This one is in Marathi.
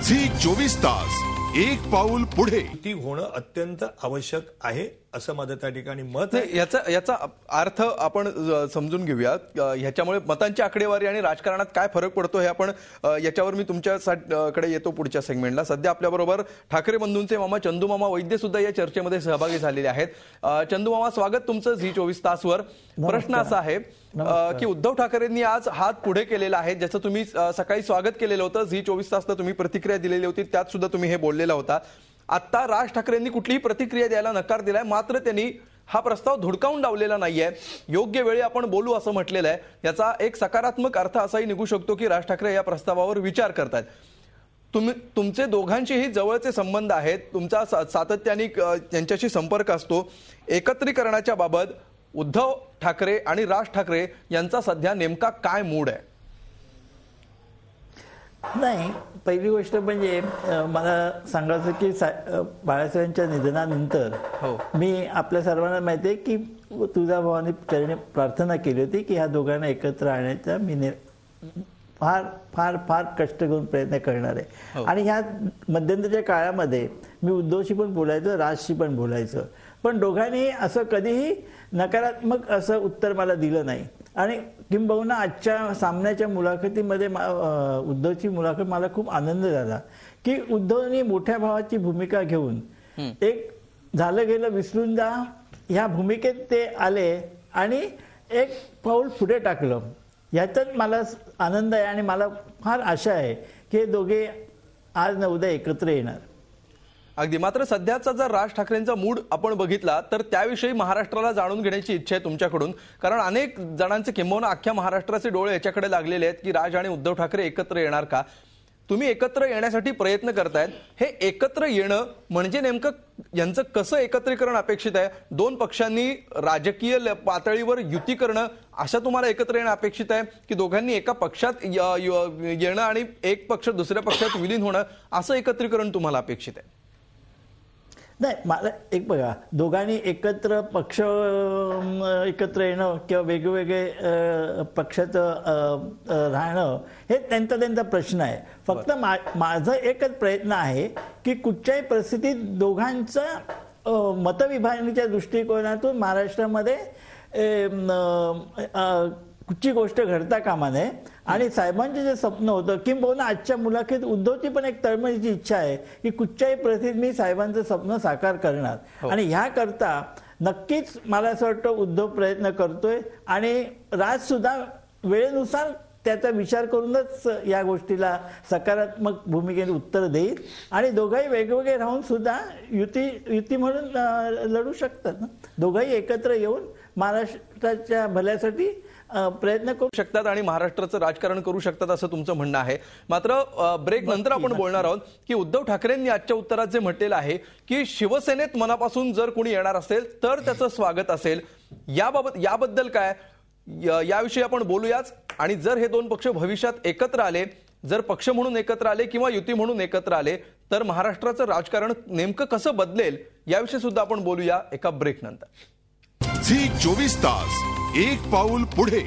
झी 24 तास एक पाऊल पुढे. ती होणं अत्यंत आवश्यक आहे असं माझं त्या ठिकाणी मत आहे. याचा अर्थ आपण समजून घेऊया. ह्याच्यामुळे मतांची आकडेवारी आणि राजकारणात काय फरक पडतो हे आपण याच्यावर मी तुमच्याकडे येतो पुढच्या सेगमेंटला. सध्या आपल्याबरोबर ठाकरे बंधूंचे मामा चंदू मामा वैद्य सुद्धा या चर्चेमध्ये सहभागी झालेले आहेत. चंदू मामा, स्वागत तुमचं झी 24 तासवर. प्रश्न असा आहे की उद्धव ठाकरेंनी आज हात पुढे केलेला आहे, ज्याचं तुम्ही सकाळी स्वागत केलेलं होतं. झी 24 तासला तुम्ही प्रतिक्रिया दिलेली होती, त्यात सुद्धा तुम्ही हे बोललेला होता. आता राज ठाकरेंनी कुठलीही प्रतिक्रिया द्यायला नकार दिलाय, मात्र त्यांनी हा प्रस्ताव धुडकावून लावलेला नाहीये. योग्य वेळी आपण बोलू असं म्हटलेलं आहे. याचा एक सकारात्मक अर्थ असाही निघू शकतो की राज ठाकरे या प्रस्तावावर विचार करतायत. तुमचे दोघांचेही जवळचे संबंध आहेत, तुमचा सातत्याने त्यांच्याशी संपर्क असतो. एकत्रीकरणाच्या बाबत उद्धव ठाकरे आणि राज ठाकरे यांचा सध्या नेमका काय मूड आहे? नाही, पहिली गोष्ट म्हणजे मला सांगायचं की बाळासाहेबांच्या निधनानंतर मी आपल्या सर्वांना माहिती आहे की तुळजाभवानी चरणी प्रार्थना केली होती की ह्या दोघांना एकत्र आणण्याचा मी फार फार फार कष्ट करून प्रयत्न करणार आहे. आणि ह्या मध्यंतरीच्या काळामध्ये मी उद्धवशी पण बोलायचं, राजशी पण बोलायचं, पण दोघांनी असं कधीही नकारात्मक असं उत्तर मला दिलं नाही. आणि किंबहुना आजच्या सामन्याच्या मुलाखतीमध्ये उद्धवची मुलाखत मला खूप आनंद झाला की उद्धवनी मोठ्या भावाची भूमिका घेऊन एक झालं गेलं विसरून जा ह्या भूमिकेत ते आले आणि एक पाऊल पुढे टाकलं. ह्याच्यात मला आनंद आहे आणि मला फार आशा आहे की हे दोघे आज न उद्या एकत्र येणार. अगदी. मात्र सध्याचा जर राज ठाकरेंचा मूड आपण बघितला तर त्याविषयी महाराष्ट्राला जाणून घेण्याची इच्छा आहे तुमच्याकडून, कारण अनेक जणांचे किंबहुना अख्ख्या महाराष्ट्राचे डोळे याच्याकडे लागलेले आहेत की राज आणि उद्धव ठाकरे एकत्र येणार का. तुम्ही एकत्र येण्यासाठी प्रयत्न करतायत. हे एकत्र येणं म्हणजे नेमकं यांचं कसं एकत्रीकरण अपेक्षित आहे? दोन पक्षांनी राजकीय पातळीवर युती करणं अशा तुम्हाला एकत्र येणं अपेक्षित आहे की दोघांनी एका पक्षात येणं आणि एक पक्ष दुसऱ्या पक्षात विलीन होणं असं एकत्रीकरण तुम्हाला अपेक्षित आहे? नाही, मला एक बघा, दोघांनी एकत्र पक्ष एकत्र येणं किंवा वेगवेगळे पक्षात राहणं हे त्यांचा प्रश्न आहे. फक्त माझं एकच प्रयत्न आहे की कुठच्याही परिस्थितीत दोघांचं मतविभाजनाच्या दृष्टिकोनातून महाराष्ट्रामध्ये कुठची गोष्ट घडता कामा नये. आणि साहेबांचे जे स्वप्न होतं किंबहुना आजच्या मुलाखतीत उद्धवची पण एक तळमळीची इच्छा आहे की कुठच्याही परिस्थितीत मी साहेबांचं स्वप्न साकार करणार. आणि ह्याकरता नक्कीच मला असं वाटतं उद्धव प्रयत्न करतोय आणि राज सुद्धा वेळेनुसार त्याचा विचार करूनच या गोष्टीला सकारात्मक भूमिकेने उत्तर देईल. आणि दोघंही वेगवेगळे राहून सुद्धा युती म्हणून लढू शकतात. दोघंही एकत्र येऊन महाराष्ट्राच्या भल्यासाठी प्रयत्न करू शकतात आणि महाराष्ट्राचं राजकारण करू शकतात असं तुमचं म्हणणं आहे. मात्र ब्रेक नंतर आपण बोलणार आहोत की उद्धव ठाकरेंनी आजच्या उत्तरात जे म्हटलेलं आहे की शिवसेनेत मनापासून जर कोणी येणार असेल तर त्याचं स्वागत असेल. याबद्दल काय, याविषयी आपण बोलूयाच. आणि जर हे दोन पक्ष भविष्यात एकत्र आले, जर पक्ष म्हणून एकत्र आले किंवा युती म्हणून एकत्र आले तर महाराष्ट्राचं राजकारण नेमकं कसं बदलेल याविषयी सुद्धा आपण बोलूया एका ब्रेक नंतर. झी 24 तास एक पाऊल पुढे.